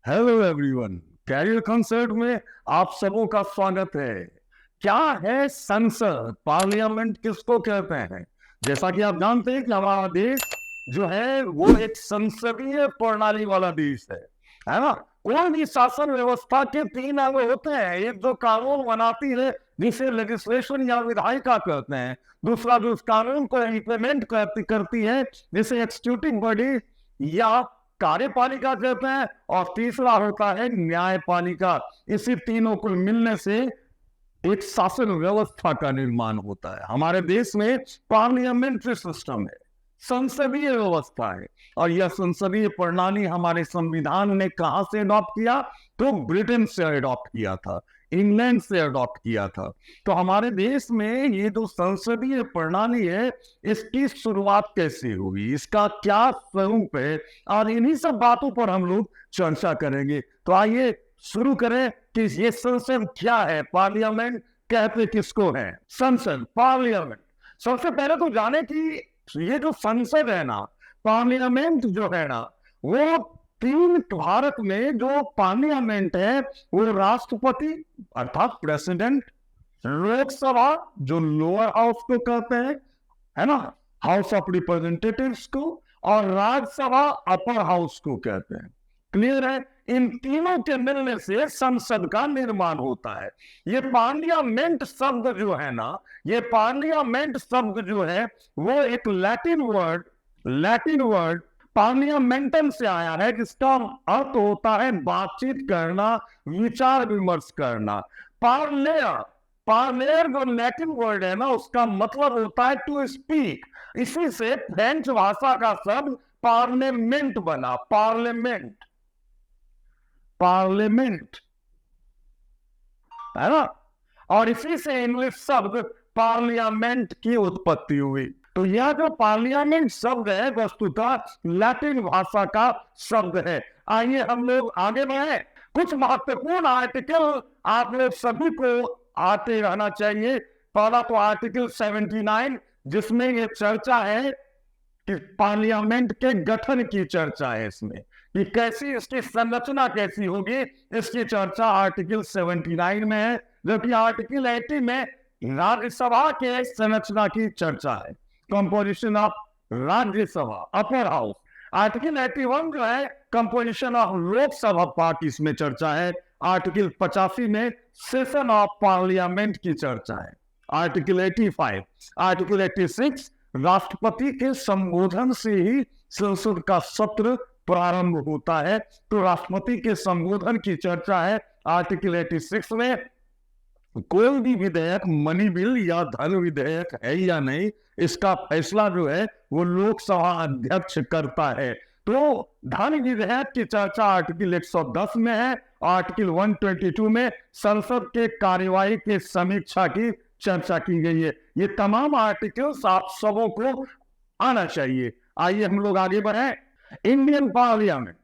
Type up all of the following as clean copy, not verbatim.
Hello everyone, career concert में आप सबों का स्वागत है। क्या है संसद? पार्लियामेंट किसको कहते हैं? जैसा कि आप जानते हैं कि हमारा देश जो है वो एक संसदीय प्रणाली वाला देश है ना। कोई भी शासन व्यवस्था के तीन अंग होते हैं। एक जो कानून बनाती है जिसे लेजिस्लेशन या विधायिका कहते हैं, दूसरा जो उस कानून को इम्प्लीमेंट करती है जिसे एक्सिक्यूटिव बॉडी या कार्यपालिका कहते हैं, और तीसरा होता है न्यायपालिका। इसी तीनों को मिलने से एक शासन व्यवस्था का निर्माण होता है। हमारे देश में पार्लियामेंट्री सिस्टम है, संसदीय व्यवस्था है। और यह संसदीय प्रणाली हमारे संविधान ने कहां से अडॉप्ट किया? तो ब्रिटेन से अडॉप्ट किया था, इंग्लैंड से अडॉप्ट किया था। तो हमारे देश में ये जो संसदीय प्रणाली है, इसकी शुरुआत कैसे हुई, इसका क्या स्वरूप है, और इन्हीं सब बातों पर हम लोग चर्चा करेंगे। तो आइए शुरू करें कि ये संसद क्या है, पार्लियामेंट कहते किसको है? संसद, पार्लियामेंट। सबसे पहले तो जाने कि ये जो संसद है ना, पार्लियामेंट जो है ना, वो तीन, भारत में जो पार्लियामेंट है वो राष्ट्रपति अर्थात प्रेसिडेंट, लोकसभा जो लोअर हाउस को कहते हैं, है ना, हाउस ऑफ रिप्रेजेंटेटिव्स को, और राज्यसभा अपर हाउस को कहते हैं। क्लियर है? इन तीनों के मिलने से संसद का निर्माण होता है। ये पार्लियामेंट शब्द जो है ना, ये पार्लियामेंट शब्द जो है वो एक लैटिन वर्ड पार्लियामेंटम से आया है, जिसका अर्थ होता है बातचीत करना, विचार विमर्श करना। पार्लेयर, पार्लेयर जो लैटिन वर्ड है ना, उसका मतलब होता है टू स्पीक। इसी से फ्रेंच भाषा का शब्द पार्लियामेंट बना, पार्लियामेंट, पार्लियामेंट, है ना। और इसी से इंग्लिश शब्द पार्लियामेंट की उत्पत्ति हुई। तो यह जो पार्लियामेंट शब्द है वस्तुतः लैटिन भाषा का शब्द है। आइए हम लोग आगे बढ़े। कुछ महत्वपूर्ण आर्टिकल आप लोग सभी को आते रहना चाहिए। पहला तो आर्टिकल 79, जिसमें ये चर्चा है कि पार्लियामेंट के गठन की चर्चा है, इसमें कि कैसी इसकी संरचना कैसी होगी, इसकी चर्चा आर्टिकल 79 में है। जबकि आर्टिकल 80 में राज्यसभा के संरचना की चर्चा है, composition of Rajya Sabha, upper house. Article 81 जो है कंपोजिशन ऑफ लोकसभा पार्ट, इसमें चर्चा है। आर्टिकल 85 में सेशन ऑफ पार्लियामेंट की चर्चा है। आर्टिकल 85, आर्टिकल 86 राष्ट्रपति के संबोधन से ही संसद का सत्र प्रारंभ होता है, तो राष्ट्रपति के संबोधन की चर्चा है आर्टिकल 86 में। कोई भी विधेयक, मनी बिल या धन विधेयक है या नहीं, इसका फैसला जो है वो लोकसभा अध्यक्ष करता है। तो धन विधेयक की चर्चा आर्टिकल 110 में है। आर्टिकल 122 में संसद के कार्यवाही के समीक्षा की चर्चा की गई है। ये तमाम आर्टिकल्स आप सबों को आना चाहिए। आइए हम लोग आगे बढ़े। इंडियन पार्लियामेंट,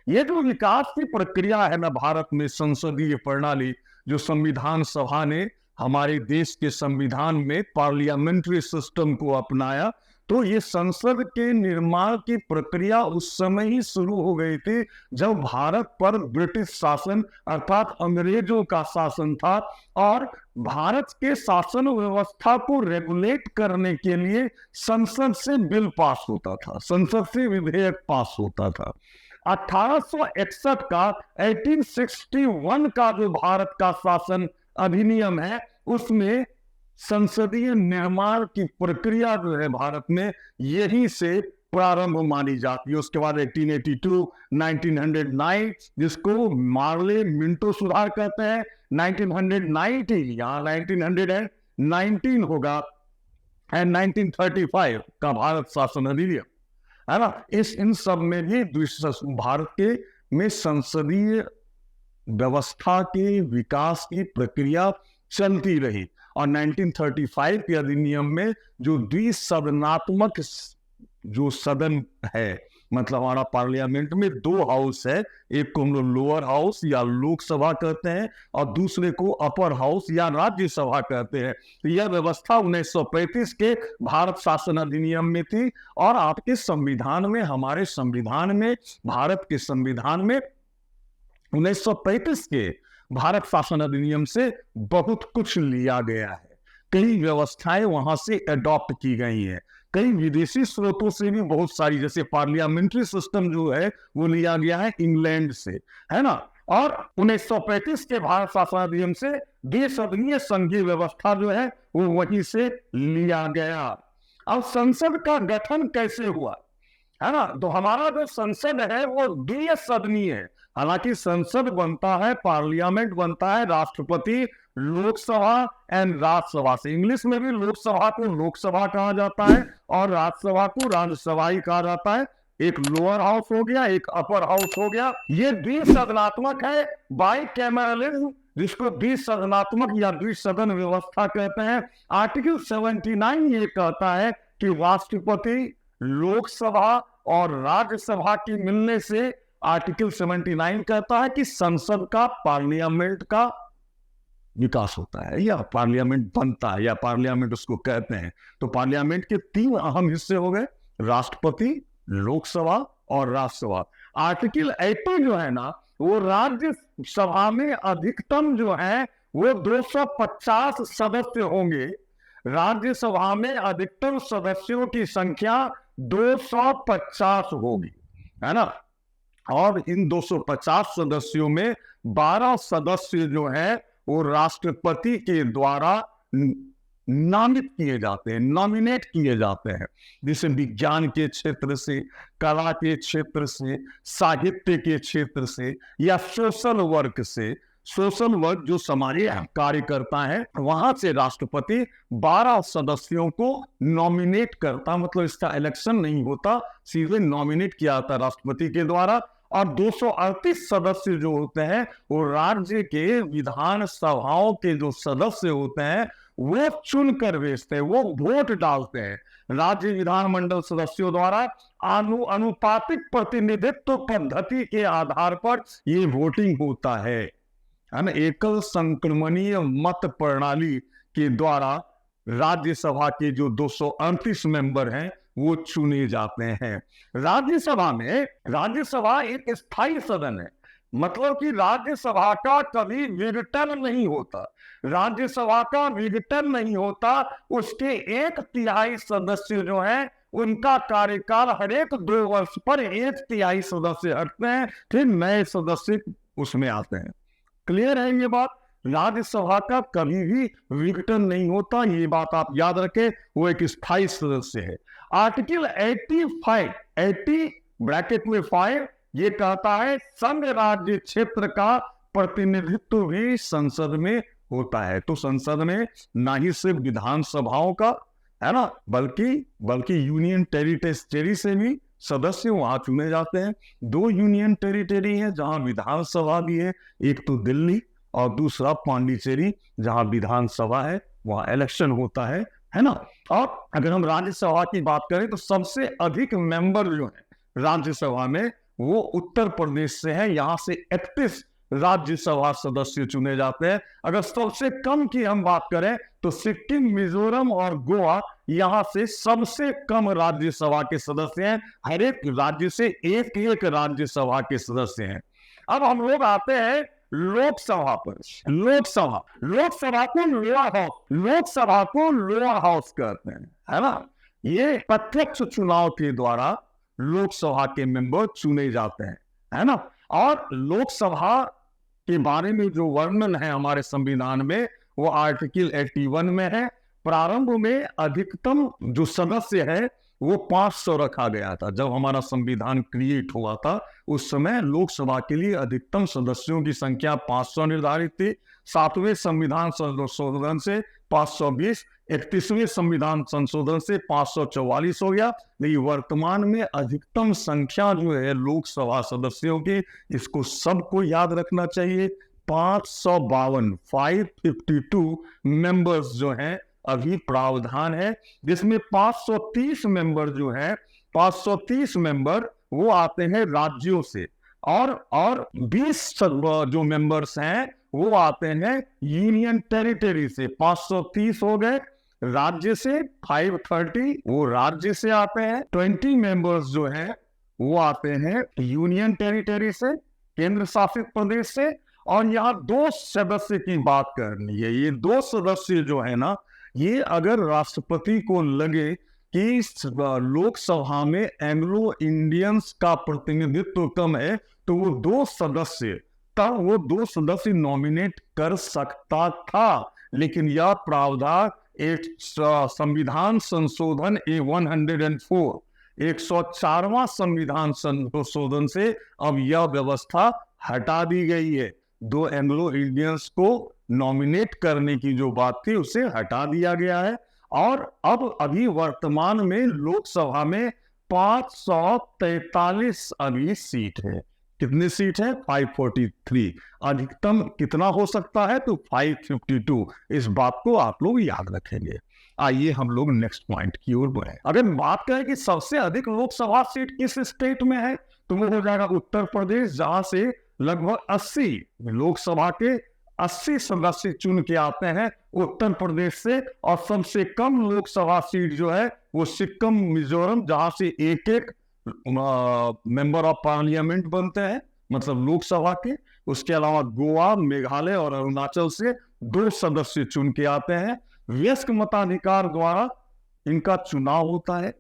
ये जो विकास की प्रक्रिया है ना भारत में, संसदीय प्रणाली, जो संविधान सभा ने हमारे देश के संविधान में पार्लियामेंट्री सिस्टम को अपनाया, तो ये संसद के निर्माण की प्रक्रिया उस समय ही शुरू हो गई थी जब भारत पर ब्रिटिश शासन अर्थात अंग्रेजों का शासन था। और भारत के शासन व्यवस्था को रेगुलेट करने के लिए संसद से बिल पास होता था, संसद से विधेयक पास होता था। 1861 का 1861 का जो भारत का शासन अधिनियम है, उसमें संसदीय निर्माण की प्रक्रिया जो है भारत में यही से प्रारंभ मानी जाती है। उसके बाद 1882, 1909 जिसको मार्ले मिंटो सुधार कहते हैं, 1990 यहाँ 1919 होगा, एंड 1935 का भारत शासन अधिनियम, है ना। इन सब में भी भारत के में संसदीय व्यवस्था के विकास की प्रक्रिया चलती रही। और 1935 के अधिनियम में जो द्विसदनात्मक जो सदन है, मतलब हमारा पार्लियामेंट में दो हाउस है, एक को हम लोग लोअर हाउस या लोकसभा कहते हैं और दूसरे को अपर हाउस या राज्यसभा कहते हैं। तो यह व्यवस्था 1935 के भारत शासन अधिनियम में थी। और आपके संविधान में, हमारे संविधान में, भारत के संविधान में 1935 के भारत शासन अधिनियम से बहुत कुछ लिया गया है, कई व्यवस्थाएं वहां से अडॉप्ट की गई हैं, कई विदेशी स्रोतों से भी बहुत सारी, जैसे पार्लियामेंट्री सिस्टम जो है वो लिया गया है इंग्लैंड से, है ना। और 1935 के भारत शासन अधिनियम से द्विसदनीय संघीय व्यवस्था जो है वो वहीं से लिया गया। अब संसद का गठन कैसे हुआ, है ना। तो हमारा जो संसद है वो द्विसदनीय है। हालांकि संसद बनता है, पार्लियामेंट बनता है राष्ट्रपति, लोकसभा एंड राज्यसभा से। इंग्लिश में भी लोकसभा को लोकसभा कहा जाता है और राज्यसभा को राज्यसभा ही कहा जाता है। एक लोअर हाउस हो गया, एक अपर हाउस हो गया। ये द्विसदनात्मक है, बाइकैमरलिज्म, जिसको द्विसदनात्मक या द्विसदन व्यवस्था कहते हैं। आर्टिकल 79 ये कहता है कि राष्ट्रपति, लोकसभा और राज्यसभा की मिलने से, आर्टिकल 79 कहता है कि संसद का, पार्लियामेंट का विकास होता है या पार्लियामेंट बनता है, या पार्लियामेंट उसको कहते हैं। तो पार्लियामेंट के 3 अहम हिस्से हो गए, राष्ट्रपति, लोकसभा और राज्यसभा। आर्टिकल 80 जो है ना, वो राज्यसभा में अधिकतम जो है वो 250 सदस्य होंगे। राज्यसभा में अधिकतम सदस्यों की संख्या 250 होगी, है ना। और इन 250 सदस्यों में 12 सदस्य जो है वो राष्ट्रपति के द्वारा नामित किए जाते हैं, नॉमिनेट किए जाते हैं। जैसे विज्ञान के क्षेत्र से, कला के क्षेत्र से, साहित्य के क्षेत्र से, या सोशल वर्क से। सोशल वर्क जो सामाजिक कार्य करता है, वहां से राष्ट्रपति 12 सदस्यों को नॉमिनेट करता, मतलब इसका इलेक्शन नहीं होता, सीधे नॉमिनेट किया जाता राष्ट्रपति के द्वारा। और 238 सदस्य जो होते हैं वो राज्य के विधान सभाओं के जो सदस्य होते हैं वो चुनकर भेजते हैं, वो वोट डालते हैं। राज्य विधानमंडल सदस्यों द्वारा अनुपातिक प्रतिनिधित्व पद्धति के आधार पर ये वोटिंग होता है ना। एकल संक्रमणीय मत प्रणाली के द्वारा राज्यसभा के जो 238 मेंबर हैं वो चुने जाते हैं। राज्यसभा एक स्थायी सदन है, मतलब कि राज्यसभा का कभी विघटन नहीं होता। राज्यसभा का विघटन नहीं होता, उसके 1/3 सदस्य जो हैं उनका कार्यकाल हर एक 2 वर्ष पर 1/3 सदस्य हटते हैं, फिर नए सदस्य उसमें आते हैं। क्लियर है ये बात। राज्यसभा का कभी भी विघटन नहीं होता, ये बात आप याद रखें, वो एक स्थायी सदस्य है। आर्टिकल 80 ब्रैकेट में 5 ये कहता है संघ राज्य क्षेत्र का प्रतिनिधित्व भी संसद में होता है। तो संसद में ना ही सिर्फ विधानसभाओं का, है ना, बल्कि यूनियन टेरिटरी से भी सदस्य वहां चुने जाते हैं। 2 यूनियन टेरिटरी है जहां विधानसभा भी है, एक तो दिल्ली और दूसरा पांडिचेरी, जहां विधानसभा है वहां इलेक्शन होता है ना। और अगर हम राज्यसभा की बात करें तो सबसे अधिक मेंबर जो है राज्यसभा में वो उत्तर प्रदेश से है, यहां से 31 राज्यसभा सदस्य चुने जाते हैं। अगर सबसे कम की हम बात करें तो सिक्किम, मिजोरम और गोवा यहां से सबसे कम राज्यसभा के सदस्य हैं। हर एक राज्य से एक राज्यसभा के सदस्य हैं। अब हम लोग आते हैं लोकसभा पर। लोकसभा को लोअर हाउस कहते हैं, है ना। ये प्रत्यक्ष चुनाव के द्वारा लोकसभा के मेंबर चुने जाते हैं, है ना। और लोकसभा के बारे में जो वर्णन है हमारे संविधान में वो आर्टिकल 81 में है। प्रारंभ में अधिकतम जो सदस्य है वो 500 रखा गया था। जब हमारा संविधान क्रिएट हुआ था उस समय लोकसभा के लिए अधिकतम सदस्यों की संख्या 500 निर्धारित थी। 7वें संविधान संशोधन से 520, 31वें संविधान संशोधन से 544 हो गया। लेकिन वर्तमान में अधिकतम संख्या जो है लोकसभा सदस्यों की, इसको सबको याद रखना चाहिए, 552 मेंबर्स जो हैं अभी प्रावधान है, जिसमें 530 मेंबर जो है 530 मेंबर वो आते हैं राज्यों से, और 20 जो मेंबर्स हैं वो आते हैं यूनियन टेरिटरी से। 530 हो गए राज्य से, 530 वो राज्य से आते हैं, 20 मेंबर्स जो हैं वो आते हैं यूनियन टेरिटरी से, केंद्र शासित प्रदेश से, और यहाँ 2 सदस्य की बात करनी है। ये 2 सदस्य जो है ना, ये अगर राष्ट्रपति को लगे कि लोकसभा में एंग्लो इंडियंस का प्रतिनिधित्व कम है, तो वो 2 सदस्य, तब वो 2 सदस्य नॉमिनेट कर सकता था। लेकिन यह प्रावधान एक संविधान संशोधन A104 104वां संविधान संशोधन से अब यह व्यवस्था हटा दी गई है। 2 एंग्लो इंडियंस को नॉमिनेट करने की जो बात थी उसे हटा दिया गया है, और अब अभी वर्तमान में लोकसभा में 543 अभी सीट है। कितनी सीट है? 543। अधिकतम कितना हो सकता है? तो 552। इस बात को आप लोग याद रखेंगे। आइए हम लोग नेक्स्ट पॉइंट की ओर बढ़े। अगर बात करें कि सबसे अधिक लोकसभा सीट किस स्टेट में है, तो वो हो जाएगा उत्तर प्रदेश, जहां से लगभग 80 लोकसभा के 80 सदस्य चुन के आते हैं उत्तर प्रदेश से। और सबसे कम लोकसभा सीट जो है वो सिक्किम, मिजोरम, जहां से एक मेंबर ऑफ पार्लियामेंट बनते हैं, मतलब लोकसभा के। उसके अलावा गोवा, मेघालय और अरुणाचल से 2 सदस्य चुन के आते हैं। वयस्क मताधिकार द्वारा इनका चुनाव होता है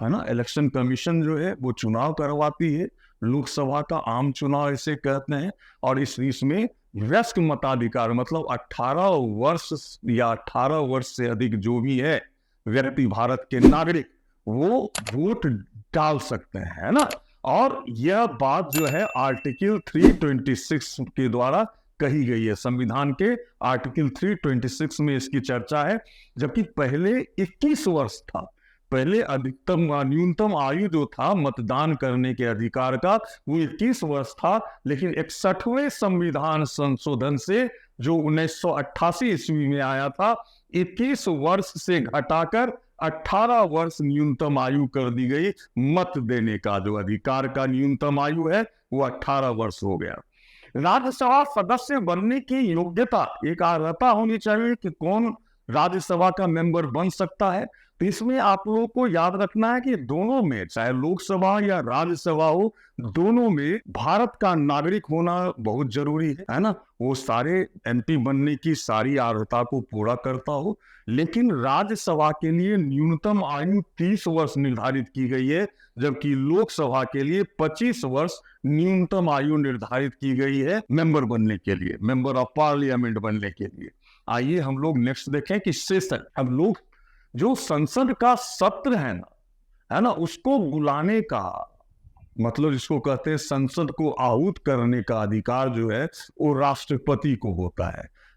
ना। इलेक्शन कमीशन जो है वो चुनाव करवाती है, लोकसभा का आम चुनाव इसे कहते हैं। और इसमें वयस्क मताधिकार मतलब 18 वर्ष या 18 वर्ष से अधिक जो भी है व्यक्ति, भारत के नागरिक, वो वोट डाल सकते हैं, है ना। और यह बात जो है आर्टिकल 326 के द्वारा कही गई है। संविधान के आर्टिकल 326 में इसकी चर्चा है। जबकि पहले 21 वर्ष था, पहले अधिकतम न्यूनतम आयु जो था मतदान करने के अधिकार का वो 21 वर्ष था। लेकिन 61वें संविधान संशोधन से जो 1988 ईस्वी में आया था, 21 वर्ष से घटाकर 18 वर्ष न्यूनतम आयु कर दी गई। मत देने का जो अधिकार का न्यूनतम आयु है वो 18 वर्ष हो गया। राज्यसभा सदस्य बनने की योग्यता एक अर्हता होनी चाहिए कि कौन राज्यसभा का मेंबर बन सकता है। तो इसमें आप लोगों को याद रखना है कि दोनों में, चाहे लोकसभा या राज्यसभा हो, दोनों में भारत का नागरिक होना बहुत जरूरी है ना। वो सारे एमपी बनने की सारी अर्हता को पूरा करता हो। लेकिन राज्यसभा के लिए न्यूनतम आयु 30 वर्ष निर्धारित की गई है, जबकि लोकसभा के लिए 25 वर्ष न्यूनतम आयु निर्धारित की गई है मेंबर बनने के लिए, मेंबर ऑफ पार्लियामेंट बनने के लिए। आइए हम लोग नेक्स्ट देखें कि सेशन। अब लोग जो संसद का सत्र है ना, उसको बुलाने का मतलब इसको कहते हैं संसद को आहूत करने का अधिकार जो है वो राष्ट्रपति को होता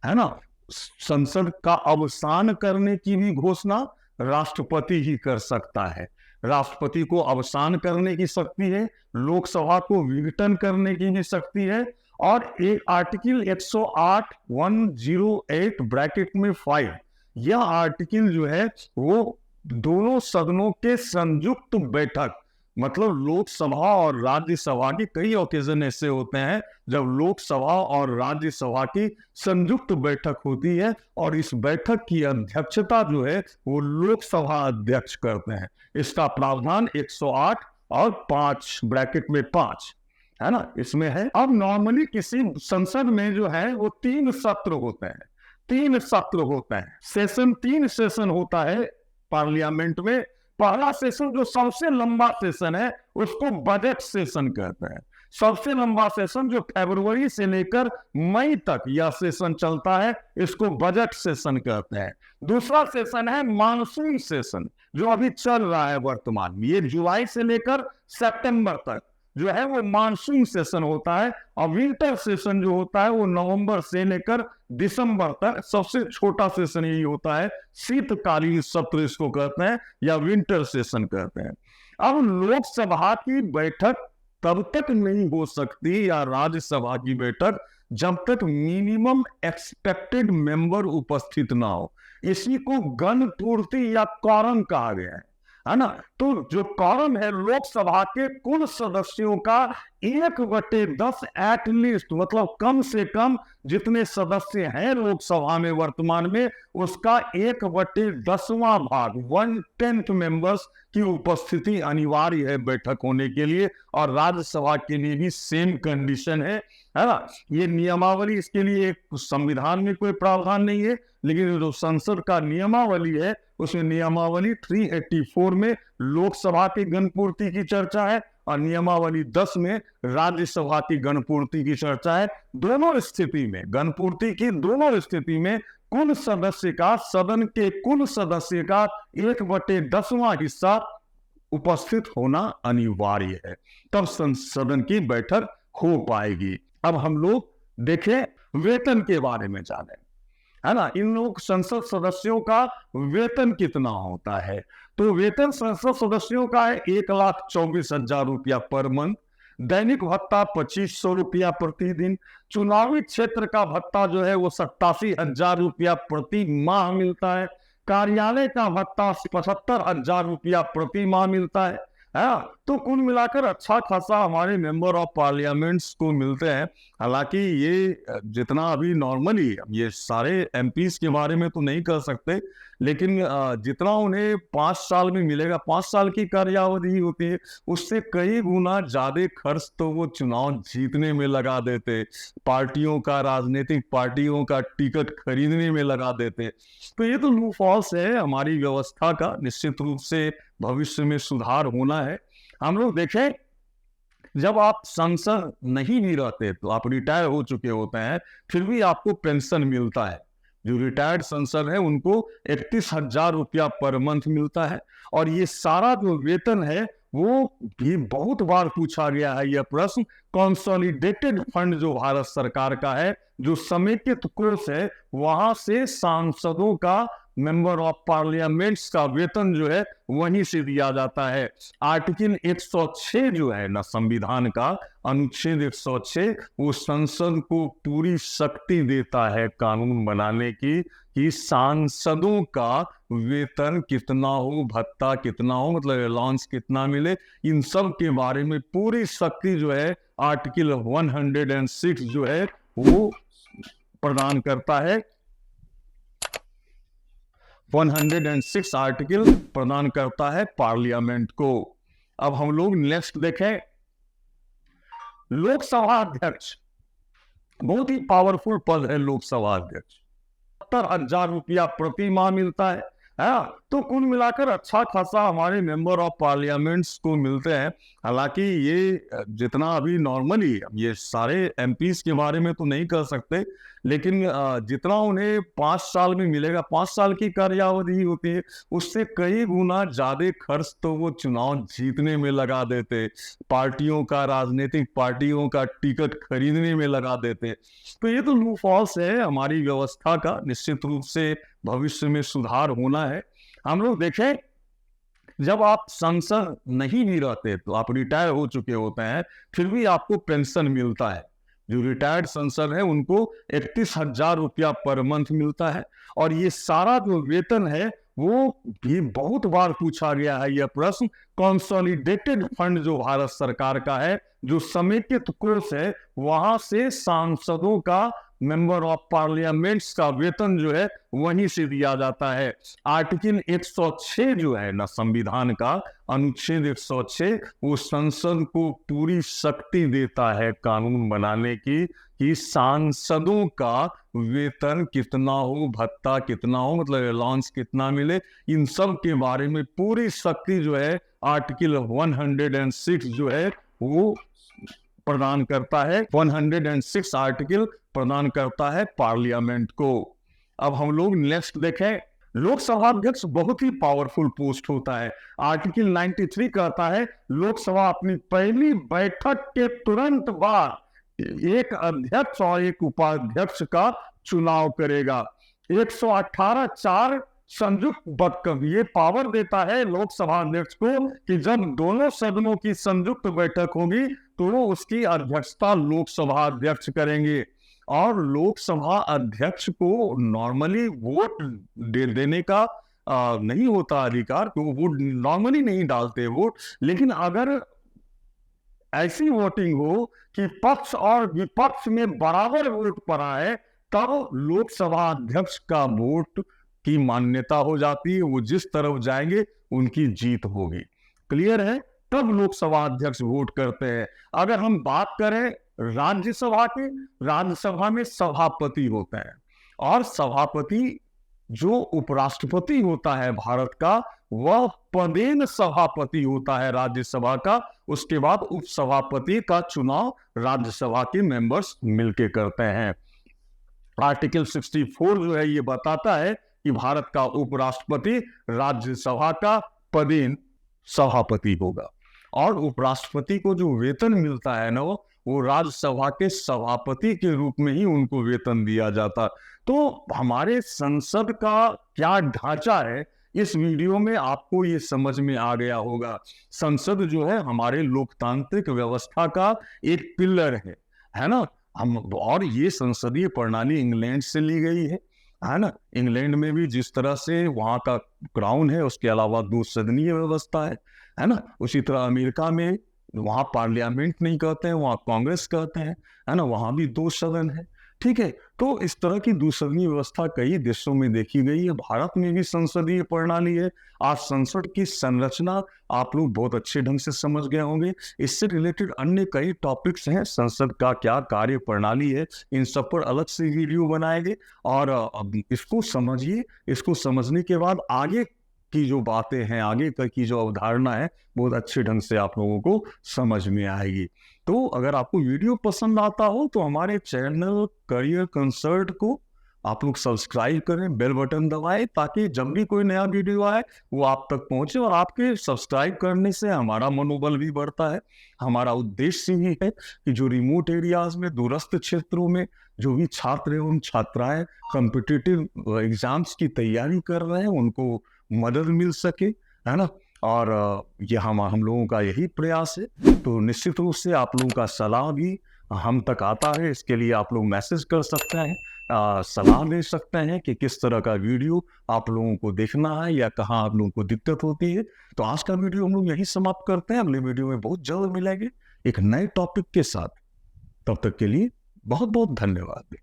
है ना। संसद का अवसान करने की भी घोषणा राष्ट्रपति ही कर सकता है। राष्ट्रपति को अवसान करने की शक्ति है, लोकसभा को विघटन करने की भी शक्ति है। और एक आर्टिकल 108(1)(8) ब्रैकेट में 5, यह आर्टिकल जो है वो दोनों सदनों के संयुक्त बैठक, मतलब लोकसभा और राज्यसभा की कई ओकेजन ऐसे होते हैं जब लोकसभा और राज्यसभा की संयुक्त बैठक होती है, और इस बैठक की अध्यक्षता जो है वो लोकसभा अध्यक्ष करते हैं। इसका प्रावधान 108 और 5 ब्रैकेट में 5 है ना, इसमें है। अब नॉर्मली किसी संसद में जो है वो 3 सत्र होते हैं, 3 सत्र होते हैं। सेशन 3 सेशन होता है पार्लियामेंट में। पहला सेशन जो सबसे लंबा सेशन है उसको बजट सेशन कहते हैं। सबसे लंबा सेशन जो फरवरी से लेकर मई तक यह सेशन चलता है, इसको बजट सेशन कहते हैं। दूसरा सेशन है मानसून सेशन, जो अभी चल रहा है वर्तमान में। ये जुलाई से लेकर सितंबर तक जो है वो मानसून सेशन होता है। और विंटर सेशन जो होता है वो नवंबर से लेकर दिसंबर तक। सबसे छोटा सेशन यही होता है, शीतकालीन सत्र इसको कहते हैं या विंटर सेशन कहते हैं। अब लोकसभा की बैठक तब तक नहीं हो सकती या राज्यसभा की बैठक जब तक मिनिमम एक्सपेक्टेड मेंबर उपस्थित ना हो। इसी को गण पूर्ति या क्वारम कहा गया है। है ना। तो जो कॉरम है लोकसभा के कुल सदस्यों का 1/10 एटलीस्ट, मतलब कम से कम जितने सदस्य हैं लोकसभा में वर्तमान में, उसका 1/10वां भाग 1/10 मेंबर्स की उपस्थिति अनिवार्य है बैठक होने के लिए। और राज्यसभा के लिए भी सेम कंडीशन है ना। ये नियमावली, इसके लिए एक संविधान में कोई प्रावधान नहीं है, लेकिन जो संसद का नियमावली है उसमें नियमावली 384 में लोकसभा की गणपूर्ति की चर्चा है और नियमावली 10 में राज्यसभा की गणपूर्ति की चर्चा है। दोनों स्थिति में, गणपूर्ति की दोनों स्थिति में कुल सदस्य का, सदन के कुल सदस्य का 1/10वां हिस्सा उपस्थित होना अनिवार्य है, तब सदन की बैठक हो पाएगी। अब हम लोग देखें वेतन के बारे में जाने, है ना। इन लोग संसद सदस्यों का वेतन कितना होता है, तो वेतन संसद सदस्यों का है 1,24,000 रुपया पर मंथ। दैनिक भत्ता 2,500 रुपया प्रतिदिन। चुनावी क्षेत्र का भत्ता जो है वो 87,000 रुपया प्रति माह मिलता है। कार्यालय का भत्ता 75,000 रुपया प्रति माह मिलता है। तो कुल मिलाकर अच्छा खासा हमारे मेंबर ऑफ पार्लियामेंट्स को मिलते हैं। हालांकि ये जितना अभी नॉर्मली, ये सारे एमपीज के बारे में तो नहीं कर सकते, लेकिन जितना उन्हें 5 साल में मिलेगा, 5 साल की कार्यावधि होती है, उससे कई गुना ज्यादा खर्च तो वो चुनाव जीतने में लगा देते, पार्टियों का, राजनीतिक पार्टियों का टिकट खरीदने में लगा देते। तो ये तो लूफॉल्स है हमारी व्यवस्था का, निश्चित रूप से भविष्य में सुधार होना है। हम लोग देखें, जब आप सांसद नहीं भी रहते तो आप रिटायर हो चुके होते हैं, फिर भी आपको पेंशन मिलता है। जो रिटायर्ड सांसद है उनको 31,000 रुपया पर मंथ मिलता है। और ये सारा जो वेतन है वो भी बहुत बार पूछा गया है यह प्रश्न, कंसोलिडेटेड फंड जो भारत सरकार का है, जो समेकित कोष है, वहां से सांसदों का, मेंबर ऑफ पार्लियामेंट्स का वेतन जो है वहीं से दिया जाता है। आर्टिकल 106 जो है ना संविधान का, अनुच्छेद 106, वो संसद को पूरी शक्ति देता है कानून बनाने की, कि सांसदों का वेतन कितना हो, भत्ता कितना हो, मतलब अलाउंस कितना मिले, इन सब के बारे में पूरी शक्ति जो है आर्टिकल 106 जो है वो प्रदान करता है। 106 आर्टिकल प्रदान करता है पार्लियामेंट को। अब हम लोग नेक्स्ट देखें, लोकसभा अध्यक्ष, बहुत ही पावरफुल पद है लोकसभा अध्यक्ष। 70,000 रुपया प्रति माह मिलता है। तो कुल मिलाकर अच्छा खासा हमारे मेंबर ऑफ पार्लियामेंट्स को मिलते हैं। हालांकि ये जितना अभी नॉर्मली, ये सारे एमपीज के बारे में तो नहीं कर सकते, लेकिन जितना उन्हें 5 साल में मिलेगा, 5 साल की कार्यावधि होती है, उससे कई गुना ज्यादा खर्च तो वो चुनाव जीतने में लगा देते, पार्टियों का, राजनीतिक पार्टियों का टिकट खरीदने में लगा देते। तो ये तो लूफॉल्स है हमारी व्यवस्था का, निश्चित रूप से भविष्य में सुधार होना है। हम लोग देखें, जब आप सांसद नहीं भी रहते तो आप रिटायर हो चुके होते हैं, फिर भी आपको पेंशन मिलता है। जो रिटायर्ड सांसद है उनको 31,000 रुपया पर मंथ मिलता है। और ये सारा जो वेतन है वो भी बहुत बार पूछा गया है यह प्रश्न, कंसोलिडेटेड फंड जो भारत सरकार का है, जो समेकित कोष है, वहां से सांसदों का, मेंबर ऑफ पार्लियामेंट्स का वेतन जो है वहीं से दिया जाता है। आर्टिकल 106 जो है ना संविधान का, अनुच्छेद 106, वो संसद को पूरी शक्ति देता है कानून बनाने की, कि सांसदों का वेतन कितना हो, भत्ता कितना हो, मतलब अलाउंस कितना मिले, इन सब के बारे में पूरी शक्ति जो है आर्टिकल 106 जो है वो प्रदान करता है। 106 आर्टिकल प्रदान करता है पार्लियामेंट को। अब हम लोग नेक्स्ट देखें, लोकसभा अध्यक्ष बहुत ही पावरफुल पोस्ट होता है। आर्टिकल 93 कहता है लोकसभा अपनी पहली बैठक के तुरंत बाद एक अध्यक्ष और एक उपाध्यक्ष का चुनाव करेगा। 118(4) संयुक्त बदकम ये पावर देता है लोकसभा अध्यक्ष को कि जब दोनों सदनों की संयुक्त बैठक होगी तो वो उसकी अध्यक्षता लोकसभा अध्यक्ष करेंगे। और लोकसभा अध्यक्ष को नॉर्मली वोट देने का नहीं होता अधिकार, तो वो नॉर्मली नहीं डालते वोट। लेकिन अगर ऐसी वोटिंग हो कि पक्ष और विपक्ष में बराबर वोट पड़ा है, तब लोकसभा अध्यक्ष का वोट की मान्यता हो जाती है। वो जिस तरफ जाएंगे उनकी जीत होगी। क्लियर है? तब लोकसभा अध्यक्ष वोट करते हैं। अगर हम बात करें राज्यसभा की, राज्यसभा में सभापति होते हैं, और सभापति जो उपराष्ट्रपति होता है भारत का, वह पदेन सभापति होता है राज्यसभा का। उसके बाद उपसभापति का चुनाव राज्यसभा के मेंबर्स मिलके करते हैं। आर्टिकल 64 जो है ये बताता है कि भारत का उपराष्ट्रपति राज्यसभा का पदेन सभापति होगा, और उपराष्ट्रपति को जो वेतन मिलता है ना, वो राज्यसभा के सभापति के रूप में ही उनको वेतन दिया जाता। तो हमारे संसद का क्या ढांचा है, इस वीडियो में आपको ये समझ में आ गया होगा। संसद जो है हमारे लोकतांत्रिक व्यवस्था का एक पिलर है ना। हम, और ये संसदीय प्रणाली इंग्लैंड से ली गई है ना। इंग्लैंड में भी जिस तरह से वहां का क्राउन है, उसके अलावा 2 सदनीय व्यवस्था है ना। उसी तरह अमेरिका में वहां पार्लियामेंट नहीं कहते हैं, वहां कांग्रेस कहते हैं, है ना। वहां भी 2 सदन है, ठीक है। तो इस तरह की दूसरी व्यवस्था कई देशों में देखी गई है। भारत में भी संसदीय प्रणाली है। आज संसद की संरचना आप लोग बहुत अच्छे ढंग से समझ गए होंगे। इससे रिलेटेड अन्य कई टॉपिक्स हैं, संसद का क्या कार्य प्रणाली है, इन सब पर अलग से वीडियो बनाएंगे। और अब इसको समझिए। इसको समझने के बाद आगे की जो बातें हैं, आगे तक की जो अवधारणा है, बहुत अच्छे ढंग से आप लोगों को समझ में आएगी। तो अगर आपको वीडियो पसंद आता हो तो हमारे चैनल करियर कंसर्ट को आप लोग सब्सक्राइब करें, बेल बटन दबाएं, ताकि जब भी कोई नया वीडियो आए वो आप तक पहुंचे। और आपके सब्सक्राइब करने से हमारा मनोबल भी बढ़ता है। हमारा उद्देश्य ही है कि जो रिमोट एरियाज में, दूरस्थ क्षेत्रों में जो भी छात्र एवं छात्राएं कॉम्पिटिटिव एग्जाम्स की तैयारी कर रहे हैं, उनको मदद मिल सके, है ना। और ये हम लोगों का यही प्रयास है। तो निश्चित रूप से आप लोगों का सलाह भी हम तक आता है। इसके लिए आप लोग मैसेज कर सकते हैं, सलाह दे सकते हैं कि किस तरह का वीडियो आप लोगों को देखना है या कहाँ आप लोगों को दिक्कत होती है। तो आज का वीडियो हम लोग यही समाप्त करते हैं। अगले वीडियो में बहुत जल्द मिलेंगे एक नए टॉपिक के साथ। तब तक के लिए बहुत बहुत धन्यवाद।